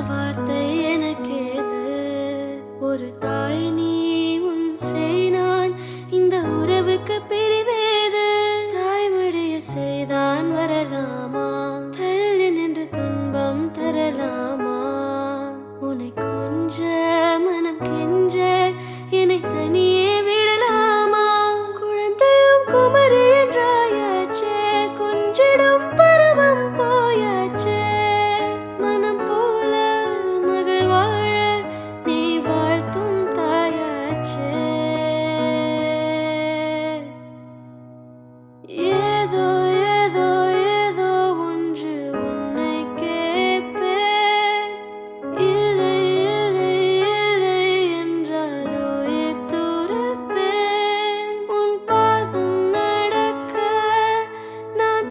வார்த்தை எனக்கேது. ஒரு தாய் நீ உன் செய் நான், இந்த உறவுக்கு பிரிவேது. தாய்மொழியில் செய்தான் வரலாமா?